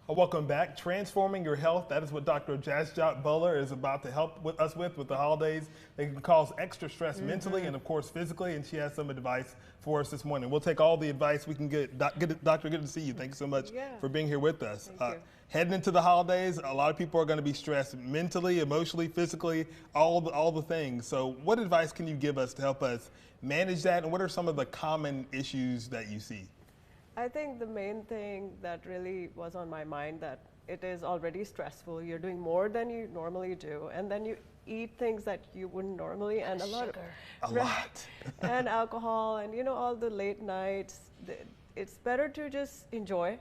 Welcome back. Transforming your health. That is what Dr. Jasjot Butler is about to help us with the holidays. They can cause extra stress mentally and, of course, physically. And she has some advice for us this morning. We'll take all the advice we can get. Doctor, good to see you. Thank you so much for being here with us. Heading into the holidays, a lot of people are going to be stressed mentally, emotionally, physically, all the things. So what advice can you give us to help us manage that? And what are some of the common issues that you see? I think the main thing that really was on my mind that it is already stressful. You're doing more than you normally do, and then you eat things that you wouldn't normally, and a lot, and alcohol, and all the late nights. It's better to just enjoy.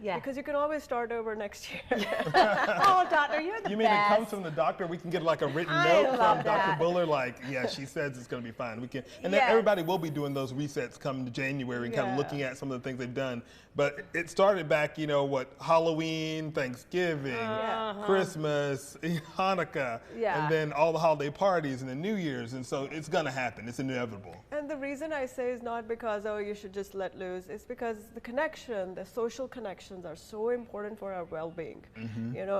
Yeah. Because you can always start over next year. Oh, doctor, you're the best. You mean it comes from the doctor? We can get like a written note from Dr. Buller, like, yeah, she says it's going to be fine. We can, and then everybody will be doing those resets come to January and kind of looking at some of the things they've done. But it started back, Halloween, Thanksgiving, Christmas, Hanukkah, and then all the holiday parties and the New Year's. And so it's going to happen. It's inevitable. And the reason I say is not because, oh, you should just let loose. It's because the social connections are so important for our well-being.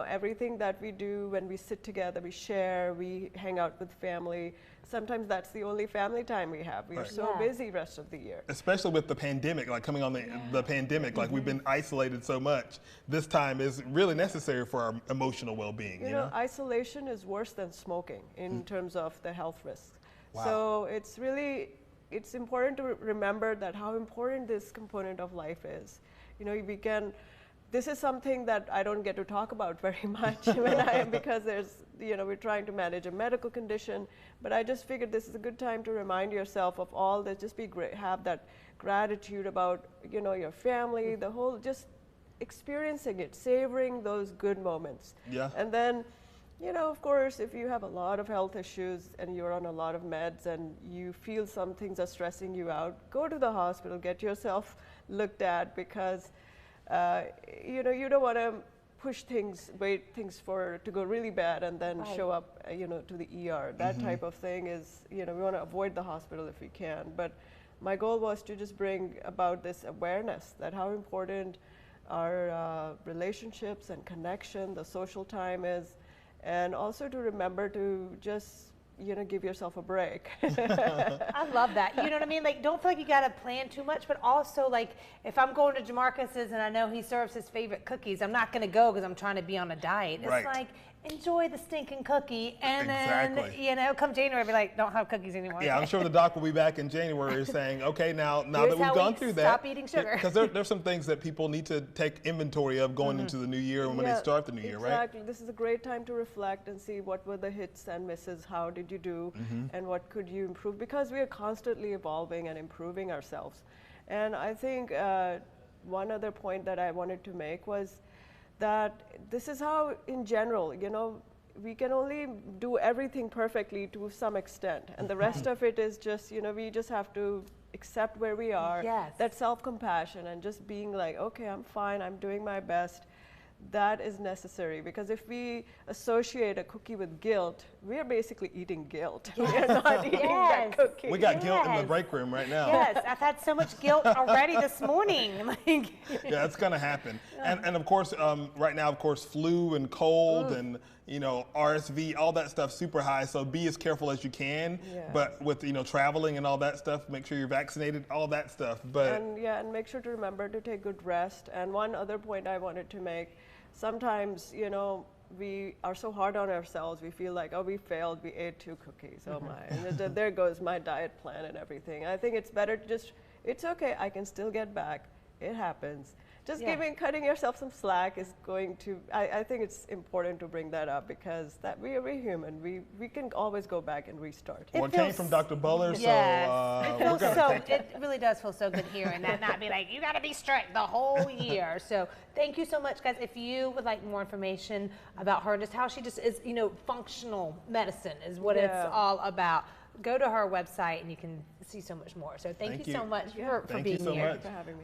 Everything that we do when we sit together, we share, we hang out with family. Sometimes that's the only family time we have. We are so busy the rest of the year. Especially with the pandemic, like coming on the pandemic, like we've been isolated so much. This time is really necessary for our emotional well-being. You know, isolation is worse than smoking in terms of the health risks. Wow. So it's important to remember that how important this component of life is. This is something that I don't get to talk about very much because we're trying to manage a medical condition, but I just figured this is a good time to remind yourself of all that, just be great, have that gratitude about, your family, the whole, just experiencing it, savoring those good moments. Yeah. And then, of course, if you have a lot of health issues and you're on a lot of meds and you feel some things are stressing you out, go to the hospital, get yourself looked at, because you don't want to push things, wait things to go really bad and then show up, to the ER. That type of thing is, we want to avoid the hospital if we can. But my goal was to just bring about this awareness that how important our relationships and connection, the social time is, and also to remember to just give yourself a break. I love that. You know what I mean? Like, don't feel like you got to plan too much, but also, like, if I'm going to Jamarcus's and I know he serves his favorite cookies, I'm not going to go because I'm trying to be on a diet. It's like, enjoy the stinking cookie, and then, come January, I'll be like, don't have cookies anymore. Yeah, I'm sure the doc will be back in January saying, okay, now that we've gone through that, stop eating sugar. Because there's some things that people need to take inventory of going into the new year and when they start the new year, right? Exactly. This is a great time to reflect and see what were the hits and misses, how did you do, and what could you improve, because we are constantly evolving and improving ourselves. And I think one other point that I wanted to make was that this is how, in general, we can only do everything perfectly to some extent. And the rest of it is just, we just have to accept where we are, that self-compassion, and just being like, okay, I'm fine, I'm doing my best. That is necessary, because if we associate a cookie with guilt, we are basically eating guilt. We are not eating that cookie. We got guilt in the break room right now. Yes, I've had so much guilt already this morning. Yeah, it's going to happen. And of course, right now, of course, flu and cold and RSV, all that stuff super high. So be as careful as you can. Yeah. But with traveling and all that stuff, make sure you're vaccinated, all that stuff. But and make sure to remember to take good rest. And one other point I wanted to make. Sometimes, we are so hard on ourselves. We feel like, oh, we failed. We ate 2 cookies. Oh, my. And there goes my diet plan and everything. I think it's better to just, it's okay. I can still get back. It happens. Just cutting yourself some slack is going to, I think it's important to bring that up, because we're human. We can always go back and restart. It came from Dr. Buller, so it really does feel so good hearing that, not be like, you got to be strict the whole year. So thank you so much, guys. If you would like more information about her, just how she just is, functional medicine is what it's all about. Go to her website and you can see so much more. So thank you so much for being here. Thank you so much. For having me.